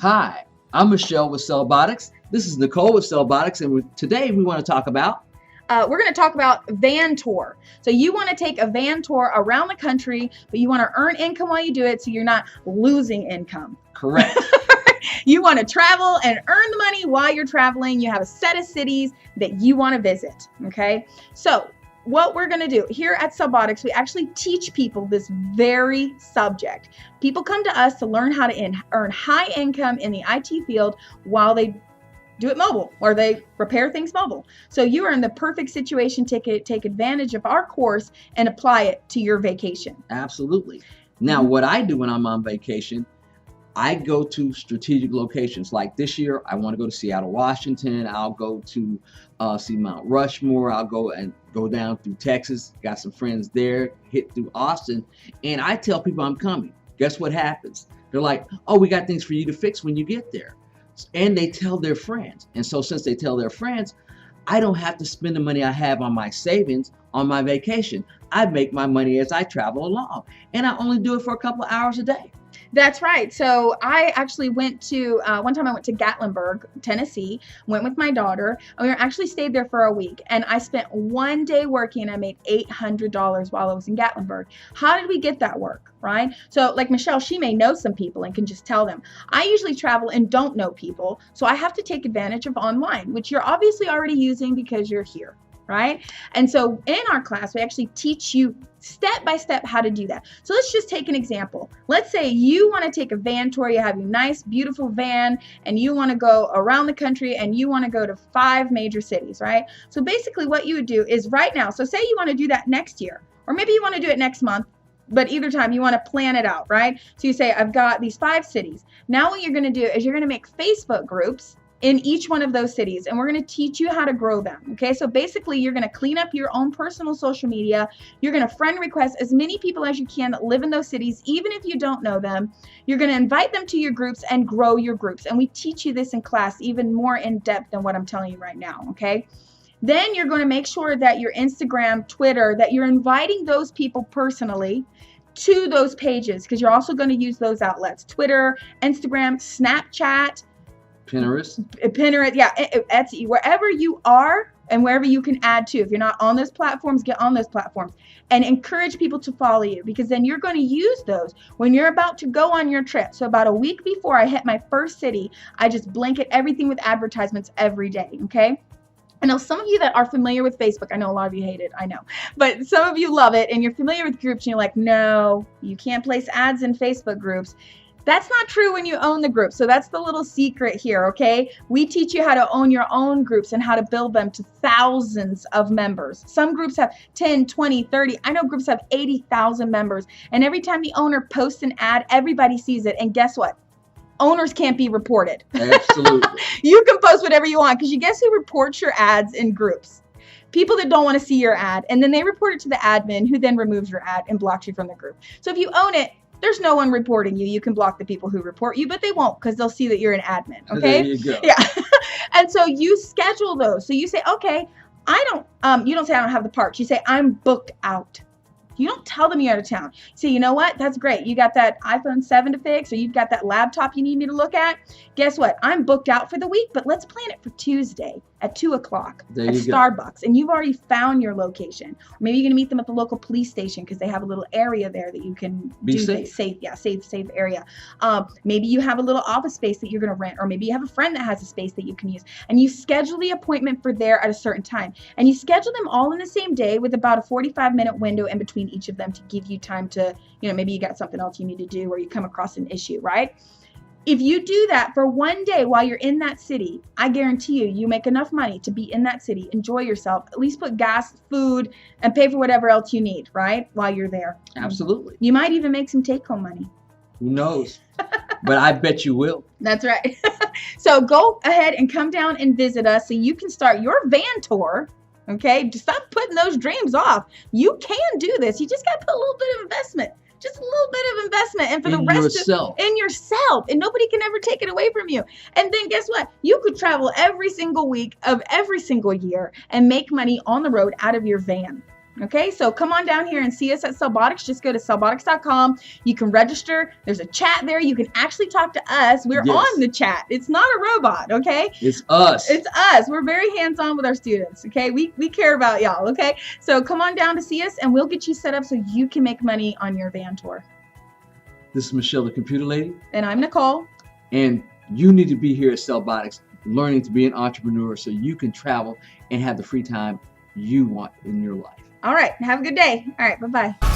Hi, I'm Michelle with Cellbotics. This is Nicole with Cellbotics, and today we want to talk about we're going to talk about van tour. So you want to take a van tour around the country, but you want to earn income while you do it so you're not losing income. correct. You want to travel and earn the money while you're traveling. You have a set of cities that you want to visit, okay? So what we're going to do here at Cellbotics, we actually teach people this very subject. People come to us to learn how to earn high income in the IT field while they do it mobile or they repair things mobile. So you are in the perfect situation to take advantage of our course and apply it to your vacation. Absolutely. Now, what I do when I'm on vacation, I go to strategic locations. Like this year, I want to go to Seattle, Washington. I'll go to see Mount Rushmore. I'll go down through Texas. Got some friends there. Hit through Austin, and I tell people I'm coming. Guess what happens? They're like, "Oh, we got things for you to fix when you get there," and they tell their friends. And so, since they tell their friends, I don't have to spend the money I have on my savings on my vacation. I make my money as I travel along, and I only do it for a couple of hours a day. That's right. So I actually went to, one time I went to Gatlinburg, Tennessee, went with my daughter, and we actually stayed there for a week. And I spent one day working and I made $800 while I was in Gatlinburg. How did we get that work, right? So like Michelle, she may know some people and can just tell them. I usually travel and don't know people. So I have to take advantage of online, which you're obviously already using because you're here. Right? And so in our class, we actually teach you step by step how to do that. So let's just take an example. Let's say you want to take a van tour. You have your nice, beautiful van and you want to go around the country and you want to go to 5 major cities, right? So basically what you would do is right now, so say you want to do that next year, or maybe you want to do it next month, but either time you want to plan it out, right? So you say, I've got these 5 cities. Now what you're going to do is you're going to make Facebook groups in each one of those cities, and we're going to teach you how to grow them. Okay, so basically you're going to clean up your own personal social media. You're going to friend request as many people as you can that live in those cities, even if you don't know them. You're going to invite them to your groups and grow your groups, and we teach you this in class even more in depth than what I'm telling you right now. Okay, then you're going to make sure that your Instagram, Twitter, that you're inviting those people personally to those pages, because you're also going to use those outlets: Twitter, Instagram, Snapchat, Pinterest, yeah, Etsy, wherever you are and wherever you can add to. If you're not on those platforms, get on those platforms and encourage people to follow you, because then you're going to use those when you're about to go on your trip. So about a week before I hit my first city, I just blanket everything with advertisements every day, okay? I know some of you that are familiar with Facebook, I know a lot of you hate it, I know, but some of you love it and you're familiar with groups and you're like, no, you can't place ads in Facebook groups. That's not true when you own the group. So that's the little secret here, okay? We teach you how to own your own groups and how to build them to thousands of members. Some groups have 10, 20, 30. I know groups have 80,000 members. And every time the owner posts an ad, everybody sees it. And guess what? Owners can't be reported. Absolutely. You can post whatever you want, because you guess who reports your ads in groups? People that don't want to see your ad. And then they report it to the admin, who then removes your ad and blocks you from the group. So if you own it, there's no one reporting you. You can block the people who report you, but they won't, because they'll see that you're an admin. Okay. There you go. Yeah. And so you schedule those. So you say, okay, you don't say I don't have the parts. You say I'm booked out. You don't tell them you're out of town. You say, you know what? That's great. You got that iPhone 7 to fix, or you've got that laptop you need me to look at. Guess what? I'm booked out for the week, but let's plan it for Tuesday at 2 o'clock at Starbucks. And you've already found your location. Or maybe you're going to meet them at the local police station, because they have a little area there that you can be safe. Safe area. Maybe you have a little office space that you're going to rent, or maybe you have a friend that has a space that you can use. And you schedule the appointment for there at a certain time. And you schedule them all in the same day with about a 45-minute window in between each of them to give you time to, maybe you got something else you need to do, or you come across an issue, right? If you do that for one day while you're in that city, I guarantee you make enough money to be in that city, enjoy yourself, at least put gas, food, and pay for whatever else you need, right, while you're there. Absolutely. You might even make some take-home money. Who knows? But I bet you will. That's right. So go ahead and come down and visit us so you can start your van tour. Okay, just stop putting those dreams off. You can do this. You just got to put a little bit of investment. Just a little bit of investment, and for the rest in yourself, and nobody can ever take it away from you. And then guess what? You could travel every single week of every single year and make money on the road out of your van. Okay, so come on down here and see us at Cellbotics. Just go to cellbotics.com. You can register. There's a chat there. You can actually talk to us. We're Yes. on the chat. It's not a robot, okay? It's us. It's us. We're very hands-on with our students, okay? We care about y'all, okay? So come on down to see us, and we'll get you set up so you can make money on your van tour. This is Michelle, the computer lady. And I'm Nicole. And you need to be here at Cellbotics, learning to be an entrepreneur so you can travel and have the free time you want in your life. All right, have a good day. All right, bye-bye.